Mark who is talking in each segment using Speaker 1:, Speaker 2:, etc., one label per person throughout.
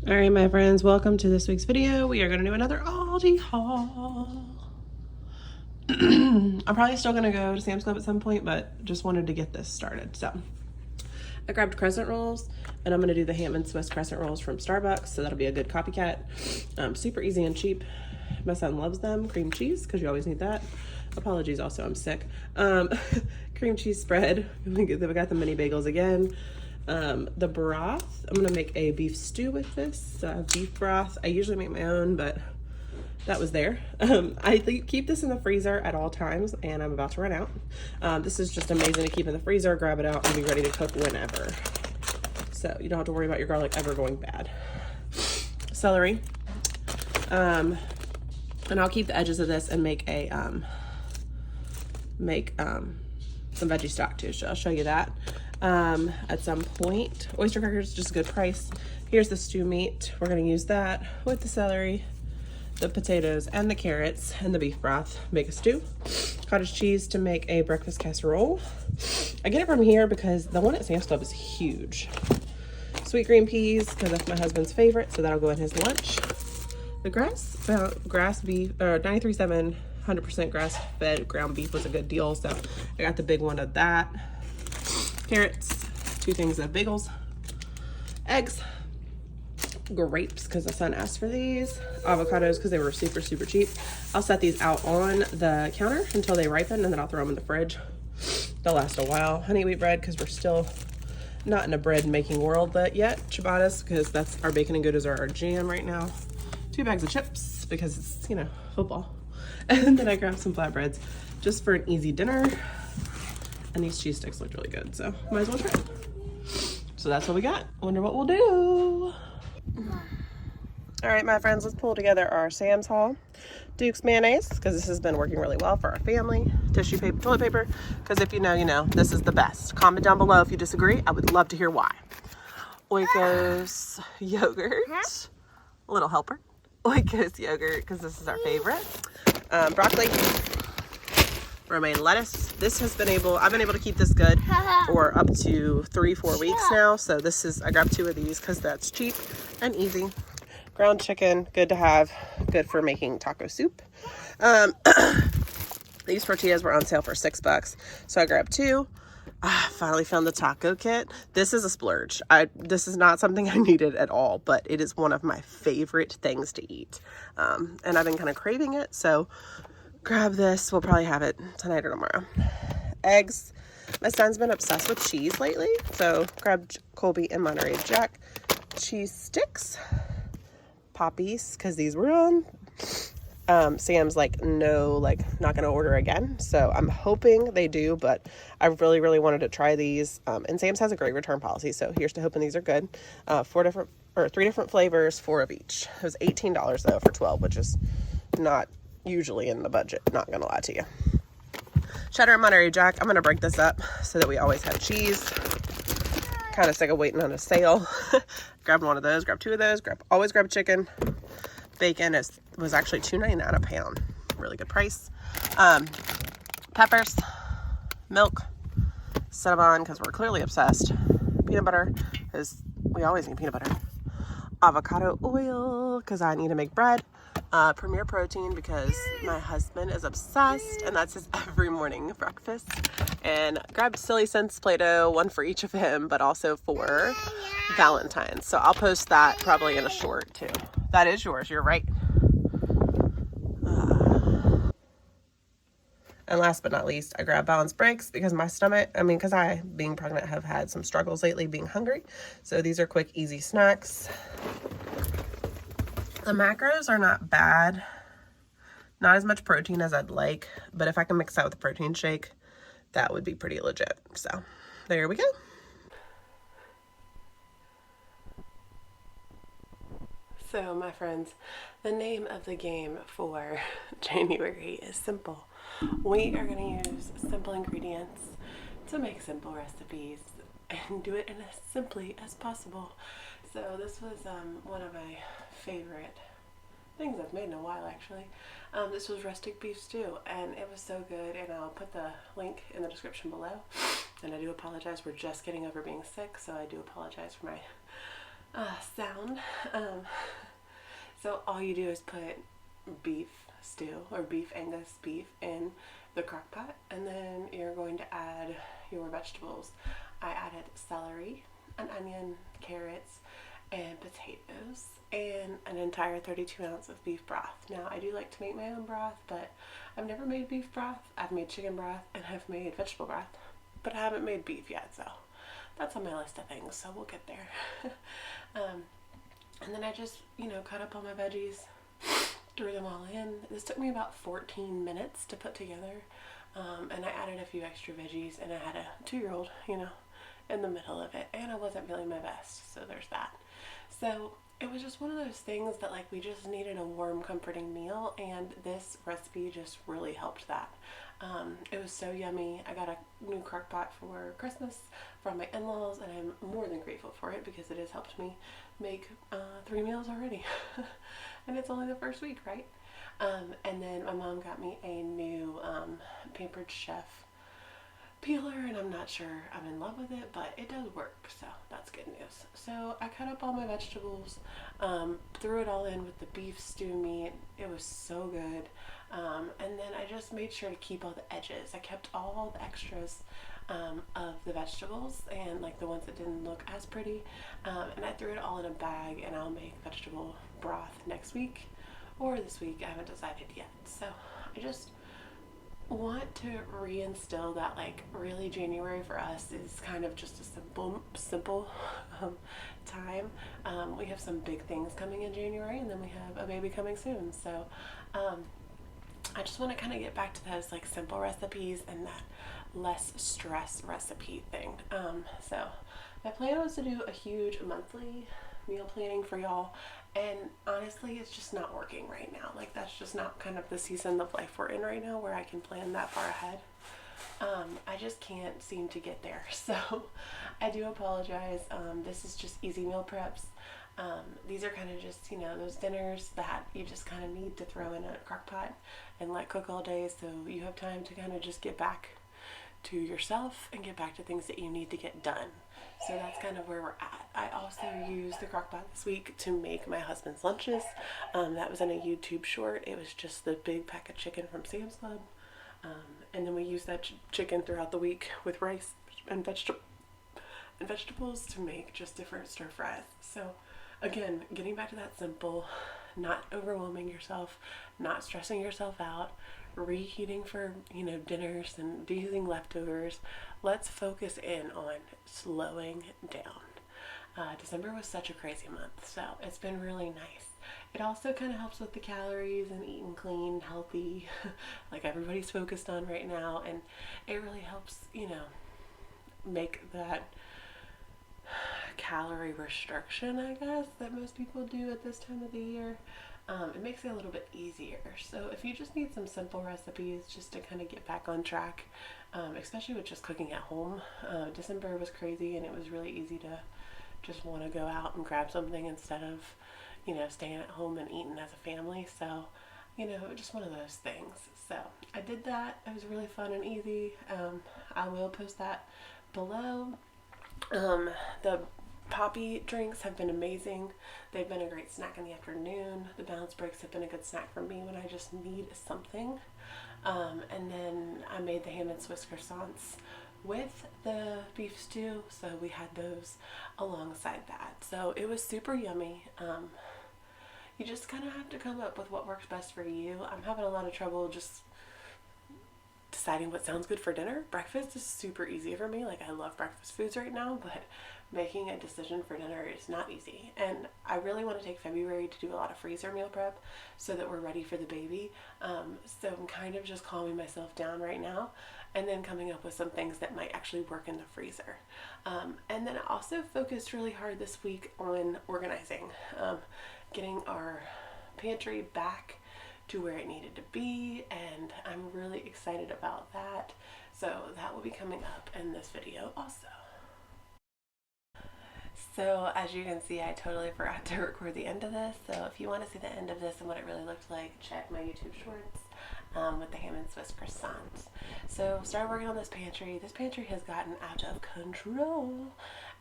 Speaker 1: All right, my friends, welcome to this week's video. We are going to do another Aldi haul. I'm probably still going to go to Sam's Club at some point, but just wanted to get this started. So I grabbed crescent rolls, and I'm going to do the ham and Swiss crescent rolls from Starbucks, so that'll be a good copycat. Super easy and cheap. My son loves them. Cream cheese, because you always need that. Apologies also, I'm sick. Cream cheese spread. We got the mini bagels again. The broth, I'm gonna make a beef stew with this. So I have beef broth. I usually make my own, but that was there. I keep this in the freezer at all times, and I'm about to run out. This is just amazing to keep in the freezer, grab it out, and be ready to cook whenever. So you don't have to worry about your garlic ever going bad. Celery. And I'll keep the edges of this and make a some veggie stock too. So I'll show you that at some point. Oyster crackers, just a good price. Here's the stew meat. We're gonna use that with the celery, the potatoes, and the carrots, and the beef broth. Make a stew. Cottage cheese to make a breakfast casserole. I get it from here because the one at Sam's Club is huge. Sweet green peas, because that's my husband's favorite, so that'll go in his lunch. The grass beef, or 93.7, 100% grass-fed ground beef was a good deal, so I got the big one of that. Carrots, 2 things of bagels, eggs, grapes, because the son asked for these, avocados, because they were super, super cheap. I'll set these out on the counter until they ripen, and then I'll throw them in the fridge. They'll last a while. Honey wheat bread, because we're still not in a bread making world yet. Ciabattas, because that's our bacon and goudas are our jam right now. 2 bags of chips, because it's, you know, football. And then I grabbed some flatbreads just for an easy dinner. And these cheese sticks looked really good, so might as well try it. So that's what we got. Wonder what we'll do. All right, my friends, let's pull together our Sam's haul. Duke's mayonnaise, because this has been working really well for our family. Tissue paper, toilet paper, because if you know, you know, this is the best. Comment down below if you disagree. I would love to hear why. Oikos yogurt, little helper. Oikos yogurt, because this is our favorite. Broccoli, romaine lettuce. This has been I've been able to keep this good for up to 3-4 weeks now. So this is, I grabbed 2 of these because that's cheap and easy. Ground chicken, good to have, good for making taco soup. These tortillas were on sale for $6, so I grabbed 2. Finally found the taco kit. This is a splurge. This is not something I needed at all, but it is one of my favorite things to eat. And I've been kind of craving it, so grab this. We'll probably have it tonight or tomorrow. Eggs. My son's been obsessed with cheese lately, so grabbed Colby and Monterey Jack cheese sticks. Poppies, because these were on. Sam's like, no, like not gonna order again, so I'm hoping they do, but I really, really wanted to try these. And Sam's has a great return policy, so here's to hoping these are good. 3 different flavors, 4 of each. It was $18 though for 12, which is not usually in the budget, not gonna lie to you. Cheddar and Monterey Jack. I'm gonna break this up so that we always have cheese. Kind of sick of waiting on a sale. Grabbed one of those, grabbed 2 of those, always grab chicken. Bacon was actually $2.99 a pound. Really good price. Peppers, milk, Cinnabon, because we're clearly obsessed. Peanut butter, because we always need peanut butter. Avocado oil, because I need to make bread. Premier Protein, because my husband is obsessed, and that's his every morning breakfast. And grabbed Silly Sense Play-Doh, 1 for each of him, but also for Valentine's. So I'll post that probably in a short too. That is yours, you're right. And last but not least, I grabbed Balanced Breaks because my stomach, because I, being pregnant, have had some struggles lately being hungry. So these are quick, easy snacks. The macros are not bad. Not as much protein as I'd like, but if I can mix that with a protein shake, that would be pretty legit. So there we go. So my friends, the name of the game for January is simple. We are going to use simple ingredients to make simple recipes and do it in as simply as possible. So this was one of my favorite things I've made in a while, actually. This was rustic beef stew, and it was so good, and I'll put the link in the description below. And I do apologize, we're just getting over being sick, so I do apologize for my sound. Um, so all you do is put beef stew or beef Angus beef in the crock pot, and then you're going to add your vegetables. I added celery, an onion, carrots, and potatoes, and an entire 32 ounce of beef broth. Now, I do like to make my own broth, but I've never made beef broth. I've made chicken broth and I've made vegetable broth, but I haven't made beef yet, so that's on my list of things, so we'll get there. um, and then I just, cut up all my veggies, threw them all in. This took me about 14 minutes to put together, and I added a few extra veggies, and I had a 2-year-old, in the middle of it, and I wasn't feeling my best, so there's that. So it was just one of those things that we just needed a warm, comforting meal, and this recipe just really helped that. It was so yummy. I got a new crock pot for Christmas from my in-laws, and I'm more than grateful for it because it has helped me make 3 meals already. And it's only the first week, right? And then my mom got me a new Pampered Chef peeler, and I'm not sure I'm in love with it, but it does work, so that's good news. So I cut up all my vegetables, threw it all in with the beef stew meat. It was so good. And then I just made sure to keep all the edges. I kept all the extras of the vegetables and the ones that didn't look as pretty, and I threw it all in a bag, and I'll make vegetable broth next week or this week. I haven't decided yet. So I just want to reinstill that really January for us is kind of just a simple time. We have some big things coming in January, and then we have a baby coming soon, so I just want to kind of get back to those simple recipes and that less stress recipe thing. So my plan was to do a huge monthly meal planning for y'all, and honestly it's just not working right now. That's just not kind of the season of life we're in right now where I can plan that far ahead. I just can't seem to get there, so I do apologize. This is just easy meal preps. These are kind of just those dinners that you just kind of need to throw in a crock pot and let cook all day, so you have time to kind of just get back to yourself and get back to things that you need to get done. So that's kind of where we're at. I also used the crock pot this week to make my husband's lunches. That was in a YouTube short. It was just the big pack of chicken from Sam's Club. And then we used that chicken throughout the week with rice and vegetables to make just different stir fries. So again, getting back to that simple, not overwhelming yourself, not stressing yourself out, reheating for dinners and using leftovers. Let's focus in on slowing down. December was such a crazy month, so it's been really nice. It also kind of helps with the calories and eating clean, healthy, like everybody's focused on right now, and it really helps make that calorie restriction, I guess, that most people do at this time of the year. It makes it a little bit easier. So if you just need some simple recipes just to kind of get back on track, especially with just cooking at home. December was crazy, and it was really easy to just want to go out and grab something instead of staying at home and eating as a family. So just one of those things. So I did that. It was really fun and easy. I will post that below. The poppy drinks have been amazing. They've been a great snack in the afternoon. The balance breaks have been a good snack for me when I just need something. And then I made the ham and Swiss croissants with the beef stew, so we had those alongside that. So it was super yummy. You just kind of have to come up with what works best for you. I'm having a lot of trouble just deciding what sounds good for dinner. Breakfast is super easy for me. I love breakfast foods right now, but making a decision for dinner is not easy. And I really want to take February to do a lot of freezer meal prep so that we're ready for the baby. So I'm kind of just calming myself down right now and then coming up with some things that might actually work in the freezer. And then I also focused really hard this week on organizing, getting our pantry back to where it needed to be, and I'm really excited about that. So that will be coming up in this video also. So as you can see, I totally forgot to record the end of this. So if you want to see the end of this and what it really looked like, check my YouTube shorts with the ham and Swiss croissants. So started working on this pantry. This pantry has gotten out of control,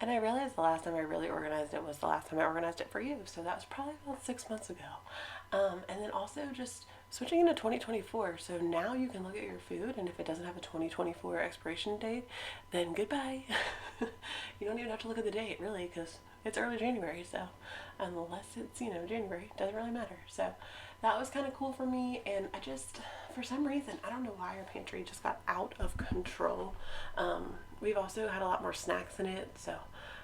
Speaker 1: And I realized the last time I really organized it was the last time I organized it for you. So that was probably about 6 months ago. And then also just switching into 2024. So now you can look at your food, and if it doesn't have a 2024 expiration date, then goodbye. You don't even have to look at the date, really, because it's early January. So unless it's, January, it doesn't really matter. So that was kind of cool for me. And I just, for some reason, I don't know why our pantry just got out of control. We've also had a lot more snacks in it. So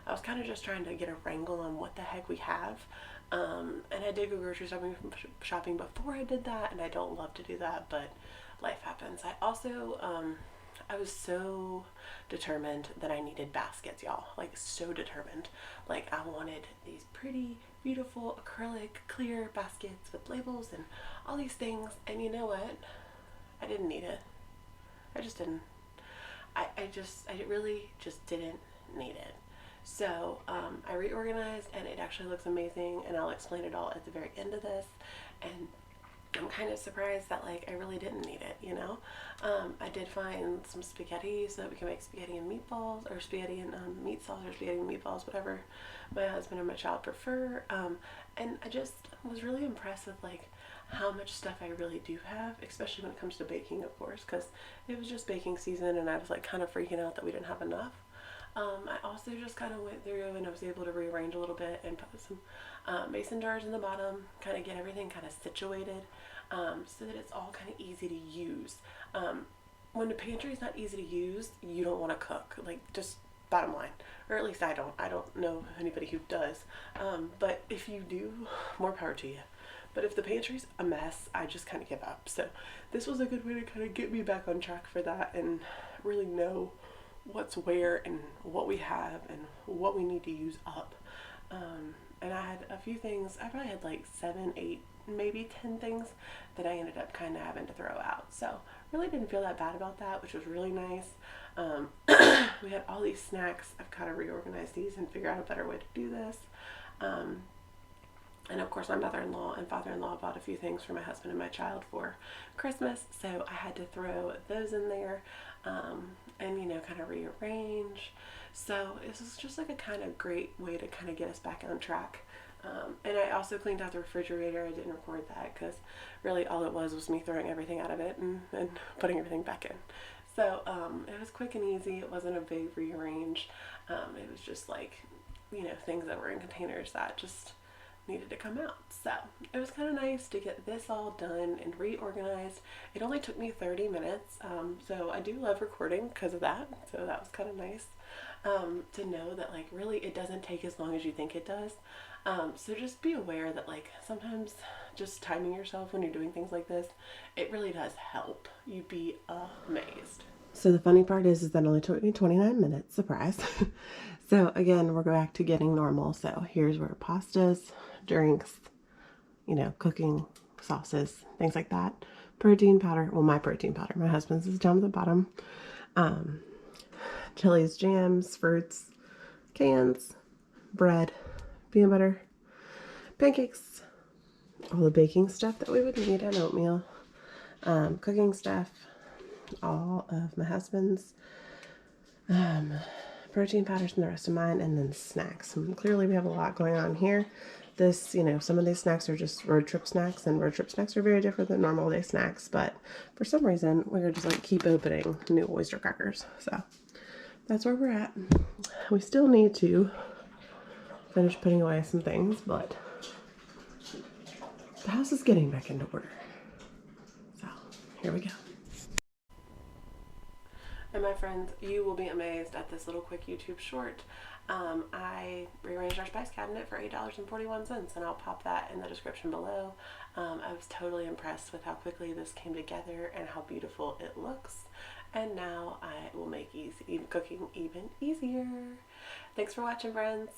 Speaker 1: I was kind of just trying to get a wrangle on what the heck we have. And I did go grocery shopping before I did that, and I don't love to do that, but life happens. I also, I was so determined that I needed baskets, y'all. Like, so determined. Like, I wanted these pretty, beautiful, acrylic, clear baskets with labels and all these things, and you know what? I didn't need it. I just didn't. I really just didn't need it. So I reorganized, and it actually looks amazing, and I'll explain it all at the very end of this. And I'm kind of surprised that like I really didn't need it, you know. I did find some spaghetti so that we can make spaghetti and meatballs, or spaghetti and meat sauce, or spaghetti and meatballs, whatever my husband and my child prefer. And I just was really impressed with like how much stuff I really do have, especially when it comes to baking, of course, because it was just baking season, and I was like kind of freaking out that we didn't have enough. I also just kind of went through, and I was able to rearrange a little bit and put some mason jars in the bottom, kind of get everything kind of situated, so that it's all kind of easy to use. When the pantry is not easy to use, you don't want to cook, like, just bottom line, or at least I don't know anybody who does, but if you do, more power to you. But if the pantry's a mess, I just kind of give up. So this was a good way to kind of get me back on track for that, and really know what's where and what we have and what we need to use up. And I had a few things, I probably had like 7, 8, maybe 10 things that I ended up kind of having to throw out. So really didn't feel that bad about that, which was really nice. We had all these snacks. I've kind of reorganized these and figured out a better way to do this. And of course my mother-in-law and father-in-law bought a few things for my husband and my child for Christmas, so I had to throw those in there, and kind of rearrange. So this was just like a kind of great way to kind of get us back on track. And I also cleaned out the refrigerator. I didn't record that because really all it was me throwing everything out of it and putting everything back in. So it was quick and easy. It wasn't a big rearrange. It was just like, things that were in containers that just needed to come out. So it was kind of nice to get this all done and reorganized. It only took me 30 minutes, so I do love recording because of that. So that was kind of nice to know that like really it doesn't take as long as you think it does. So just be aware that like sometimes just timing yourself when you're doing things like this, it really does help. You'd be amazed. So the funny part is that it only took me 29 minutes, surprise. So again, we're back to getting normal. So here's where pastas, drinks, cooking, sauces, things like that. Protein powder, well, my protein powder, my husband's is down at the bottom. Chilies, jams, fruits, cans, bread, peanut butter, pancakes, all the baking stuff that we would need, and oatmeal, cooking stuff, all of my husband's protein powders and the rest of mine, and then snacks. And clearly we have a lot going on here. This, some of these snacks are just road trip snacks, and road trip snacks are very different than normal day snacks, but for some reason we're just like keep opening new oyster crackers. So that's where we're at. We still need to finish putting away some things, but the house is getting back into order. So here we go. And my friends, you will be amazed at this little quick YouTube short. I rearranged our spice cabinet for $8.41, and I'll pop that in the description below. I was totally impressed with how quickly this came together and how beautiful it looks. And now I will make cooking even easier. Thanks for watching, friends.